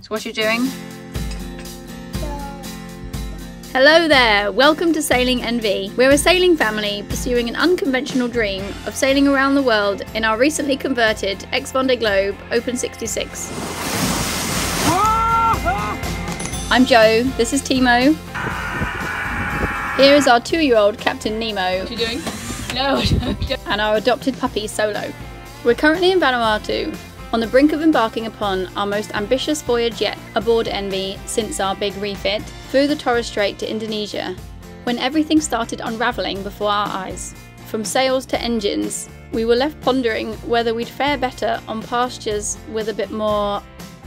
So what are you doing? Hello there, welcome to sailingnv. We're a sailing family pursuing an unconventional dream of sailing around the world in our recently converted ex-Vendée Globe Open 66. I'm Joe, this is Timo. Here is our 2-year-old Captain Nemo. What are you doing? No. And our adopted puppy Solo. We're currently in Vanuatu, on the brink of embarking upon our most ambitious voyage yet aboard Envy since our big refit through the Torres Strait to Indonesia, when everything started unravelling before our eyes. From sails to engines, we were left pondering whether we'd fare better on pastures with a bit more,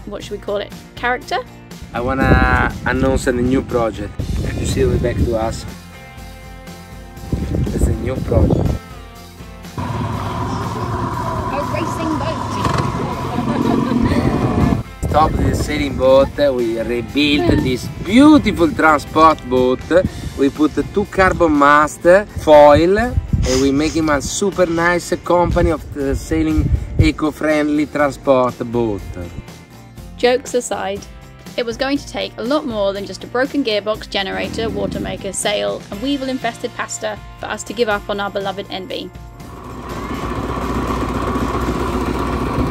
what should we call it, character? I wanna announce a new project. Can you see it back to us? It's a new project. A racing boat! Stop the sailing boat, we rebuilt this beautiful transport boat. We put 2 carbon masts, foil, and we make him a super nice company of the sailing eco-friendly transport boat. Jokes aside, it was going to take a lot more than just a broken gearbox, generator, watermaker, sail, and weevil infested pasta for us to give up on our beloved Envy.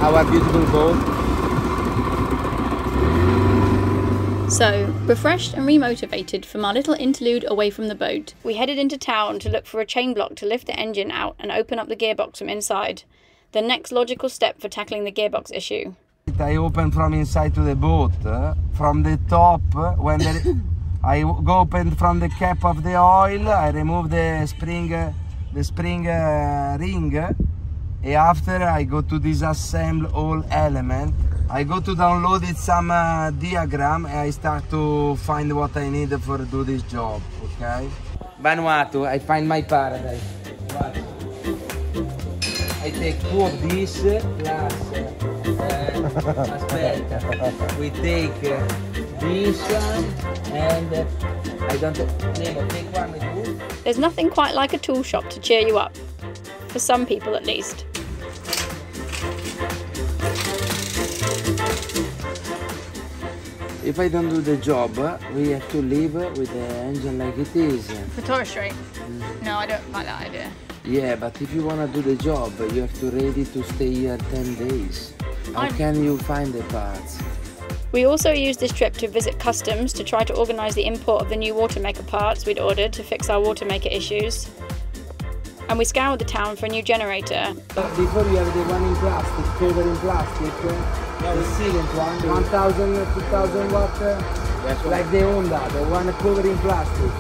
Our beautiful boat. So, refreshed and remotivated from our little interlude away from the boat, we headed into town to look for a chain block to lift the engine out and open up the gearbox from inside. The next logical step for tackling the gearbox issue. I open from inside to the boat, from the top, when I go open from the cap of the oil, I remove the spring ring, and after I go to disassemble all element. I go to download it some diagram and I start to find what I need for do this job, okay? Vanuatu, I find my paradise. I take 2 of these plus aspetta, we take this one and I don't take one with you. There's nothing quite like a tool shop to cheer you up, for some people at least. If I don't do the job, we have to leave with the engine like it is. For Torres Strait? No, I don't like that idea. Yeah, but if you want to do the job, you have to ready to stay here 10 days. How can you find the parts? We also used this trip to visit customs to try to organise the import of the new watermaker parts we'd ordered to fix our watermaker issues. And we scoured the town for a new generator. Before you have the one in plastic, covered in plastic, the sealant one, 1000, 2000 watt, like the Honda, the one covered in plastic.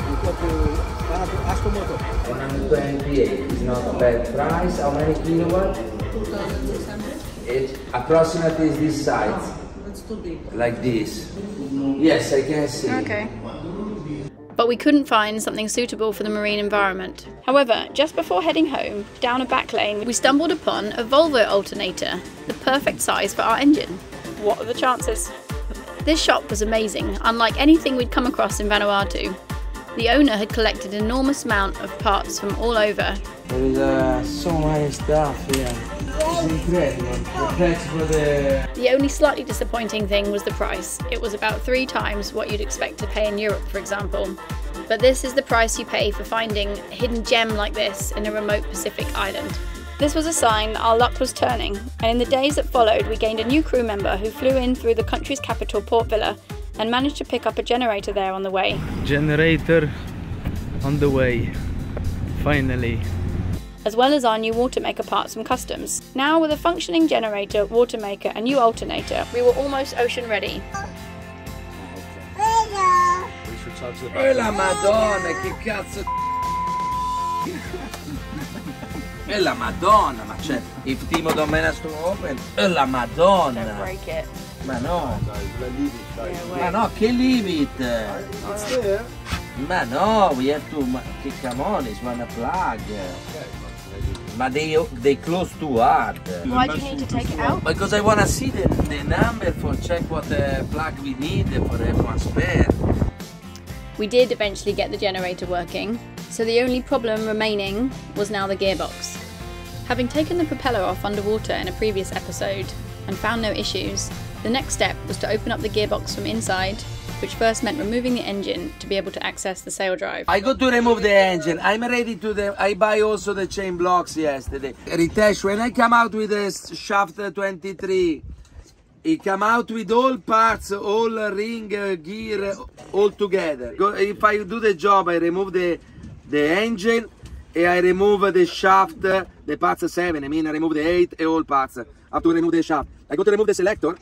Ask the motor. 128 is not a bad price. How many kilowatt? 2600. It approximately is this size. It's too big. Like this. Yes, I can see. Okay. But we couldn't find something suitable for the marine environment. However, just before heading home, down a back lane, we stumbled upon a Volvo alternator, the perfect size for our engine. What are the chances? This shop was amazing, unlike anything we'd come across in Vanuatu. The owner had collected an enormous amount of parts from all over. There is so many stuff here. It's incredible. Thanks for The only slightly disappointing thing was the price. It was about 3 times what you'd expect to pay in Europe, for example. But this is the price you pay for finding a hidden gem like this in a remote Pacific island. This was a sign that our luck was turning, and in the days that followed we gained a new crew member who flew in through the country's capital, Port Vila, and managed to pick up a generator there on the way. Generator on the way, finally. As well as our new watermaker parts from customs. Now with a functioning generator, watermaker and new alternator, we were almost ocean ready. E la Madonna, che cazzo! E la Madonna, ma c'è if Timo don't manage to open, e la Madonna! Don't break it. Ma no! Ma no, che leave it! It's there. Ma no, we have to, che come on, it's one plug! But they close too hard. Why do you need to take it out? Because I want to see the number for check what plug we need for everyone spare. We did eventually get the generator working, so the only problem remaining was now the gearbox. Having taken the propeller off underwater in a previous episode and found no issues, The next step was to open up the gearbox from inside, which first meant removing the engine to be able to access the sail drive. I got to remove the engine. I'm ready to I buy also the chain blocks yesterday. Ritesh, when I come out with the shaft 23, it come out with all parts, all ring, gear, all together. If I do the job, I remove the engine and I remove the shaft, the parts 7. I mean, I remove the 8 and all parts. I have to remove the shaft. I got to remove the selector.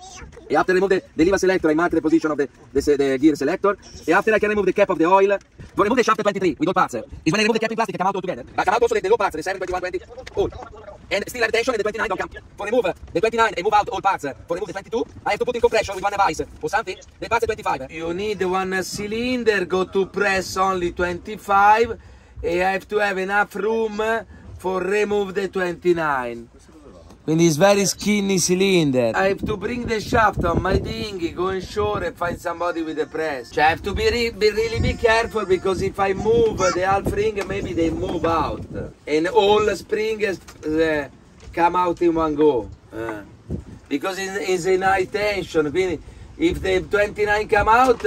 And after I remove the lever selector, I mark the position of the gear selector. And after I can remove the cap of the oil. To remove the shaft 23 with all parts, is when I remove the cap in plastic, they come out all together. But come out also the low parts, the 7, 21, 20, all. And still have tension and the 29 don't come. For remove the 29 and move out all parts, for remove the 22, I have to put in compression with one vice or something, the parts 25. You need one cylinder, go to press only 25, and I have to have enough room for remove the 29. Quindi it's very skinny cylinder. I have to bring the shaft on my dinghy, go inshore and find somebody with a press. I have to really be careful, because if I move the half ring, maybe they move out. And all the springs come out in one go. Because it's in high tension. If the 29 come out,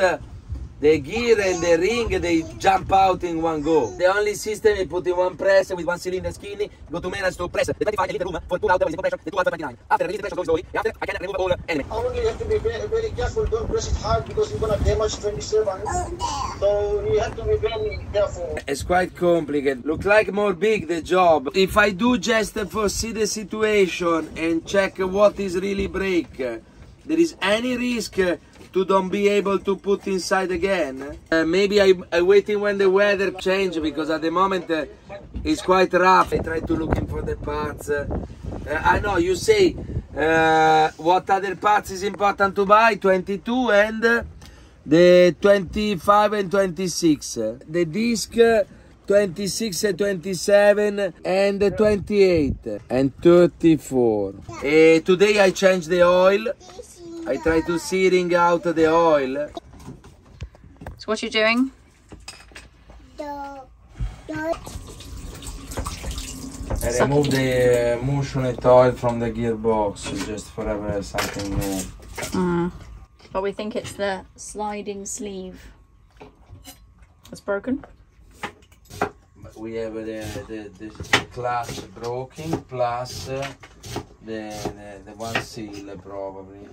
the gear and the ring, they jump out in one go. The only system is put in one press with one cylinder skinny, go to manage to press the 25 and leave the room for pull out the compression, the 2 out of 29. After I release the pressure, go slowly. After I can remove all element. How long you have to be very careful, don't press it hard because you're gonna damage 27. So you have to be very careful. It's quite complicated. Look like more big the job. If I do just for see the situation and check what is really break, there is any risk to don't be able to put inside again. Maybe I waiting when the weather change, because at the moment it's quite rough. I try to looking for the parts. I know you say what other parts is important to buy, 22 and the 25 and 26. The disc 26 and 27 and 28 and 34. Today I changed the oil. I try to searing out the oil. So what are you doing? I remove the motionate oil from the gearbox just for have something new. But we think it's the sliding sleeve that's broken. But we have the clutch broken plus the one seal probably.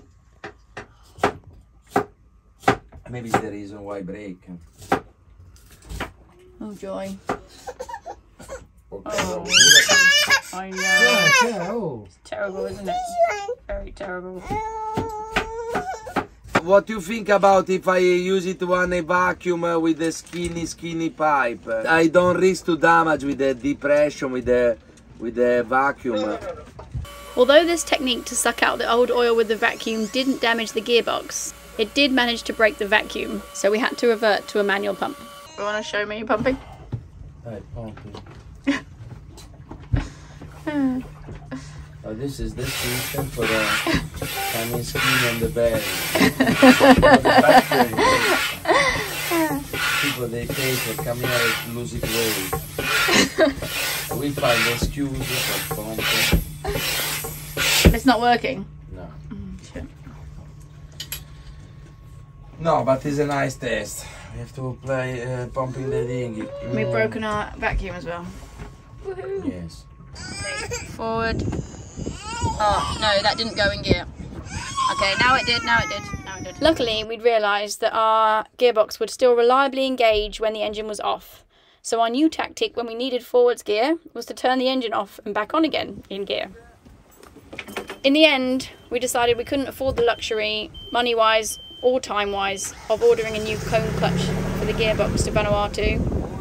Maybe it's the reason why break. Oh joy. Okay. Oh, I know. Yeah. It's terrible, isn't it? Very terrible. What do you think about if I use it on a vacuum with the skinny pipe? I don't risk to damage with the depression with the vacuum. Although this technique to suck out the old oil with the vacuum didn't damage the gearbox, it did manage to break the vacuum, so we had to revert to a manual pump. You want to show me you pumping? Pumping. Oh, this is the system for coming skin on the belly. People they pay for coming out to lose it weight. We find the excuse for pumping. It's not working? No. Shit. No, but it's a nice test. We have to play pumping the dinghy. We've broken our vacuum as well. Woohoo! Yes. Forward. Oh, no, that didn't go in gear. Okay, now it did. Luckily, we'd realised that our gearbox would still reliably engage when the engine was off. So our new tactic when we needed forwards gear was to turn the engine off and back on again in gear. In the end, we decided we couldn't afford the luxury, money-wise or time-wise, of ordering a new cone clutch for the gearbox to Vanuatu,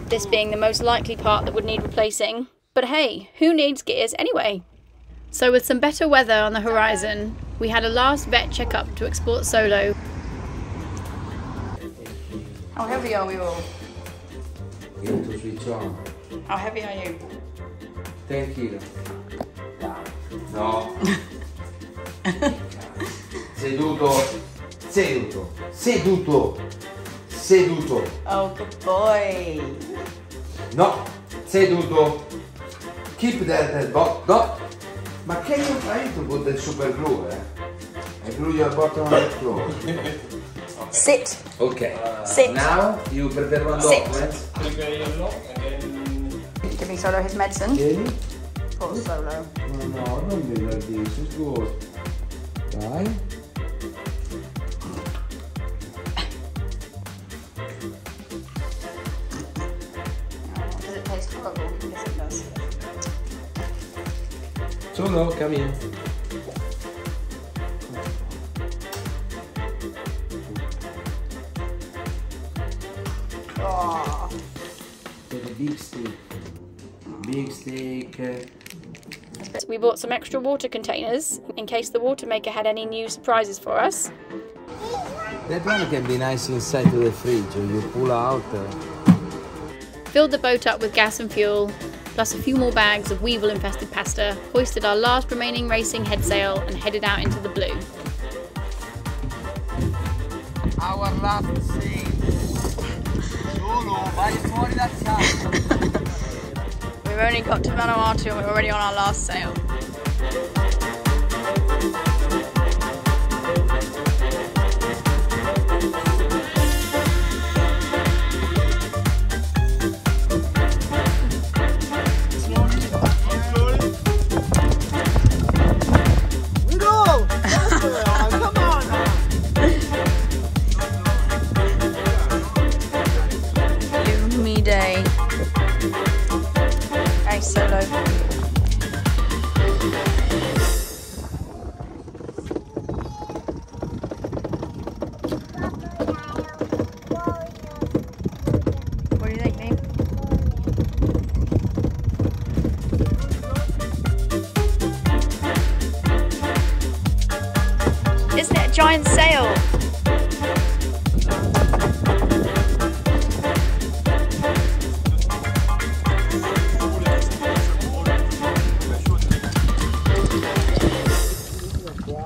this being the most likely part that would need replacing. But hey, who needs gears anyway? So with some better weather on the horizon, we had a last vet checkup to export solo. How heavy are we all? You have to switch on. How heavy are you? 10 kilos. No. Seduto. Oh, good boy. No, seduto. Keep that box. No. Ma che io fai tu con del super glue, glue your bottom on the floor. Sit. Okay. Sit. Now you prepare one Sit. document. Giving Solo his medicine. Vieni. Poor Solo. No, non vedo this. It's good. Dai. Does it taste horrible? Yes, it does. Solo, come in. Oh. Take a big steak. Big steak. We bought some extra water containers in case the watermaker had any new surprises for us. That one can be nice inside to the fridge. You pull out. Filled the boat up with gas and fuel, plus a few more bags of weevil infested pasta, hoisted our last remaining racing head sail and headed out into the blue. Our last sail. Solo, vai fuori dal sacco. We've only got to Vanuatu and we're already on our last sail. Gloomy day. Hey, Solo. What do you think, Nate? Isn't it a giant sail?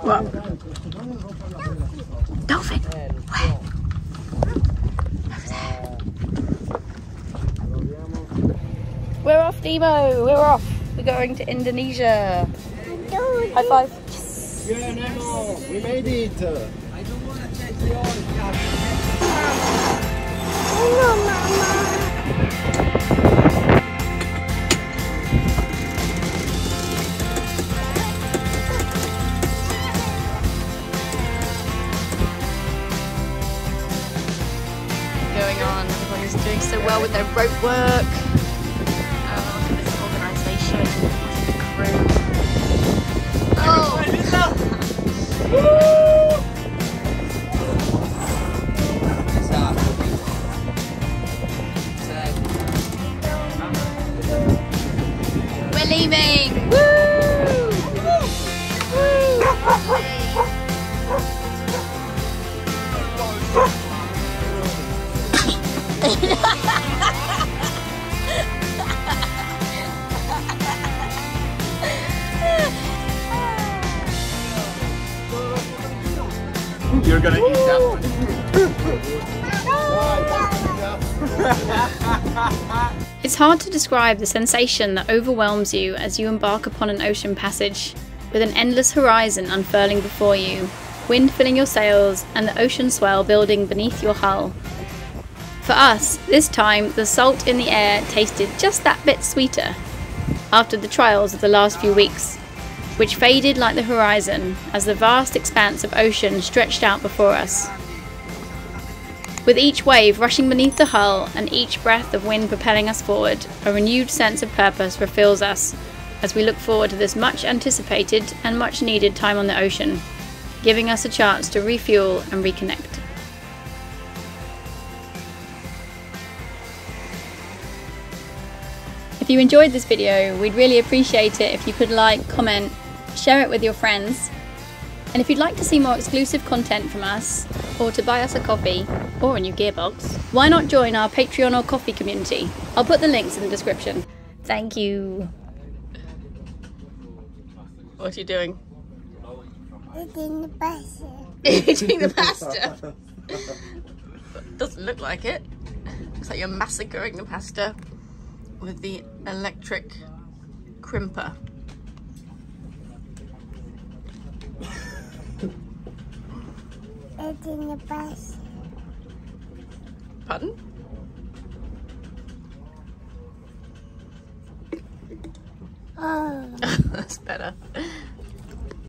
What? Dolphin! Where? Over there. We're off, Demo! We're off! We're going to Indonesia! High five! Yes! Yeah, Nemo, we made it. I don't want to check the oil. Going on. Everybody's doing so well with their rope work. Oh, look at this organisation. The crew. Oh! We're leaving! Woo! You're gonna eat that one. It's hard to describe the sensation that overwhelms you as you embark upon an ocean passage, with an endless horizon unfurling before you, wind filling your sails, and the ocean swell building beneath your hull. For us, this time, the salt in the air tasted just that bit sweeter after the trials of the last few weeks, which faded like the horizon as the vast expanse of ocean stretched out before us. With each wave rushing beneath the hull and each breath of wind propelling us forward, a renewed sense of purpose refills us as we look forward to this much anticipated and much needed time on the ocean, giving us a chance to refuel and reconnect. If you enjoyed this video, we'd really appreciate it if you could like, comment, share it with your friends. And if you'd like to see more exclusive content from us, or to buy us a coffee, or a new gearbox, why not join our Patreon or coffee community? I'll put the links in the description. Thank you. What are you doing? Eating the pasta. Eating the pasta? Doesn't look like it. Looks like you're massacring the pasta with the electric crimper. It's in the bus. Pardon? Oh. That's better.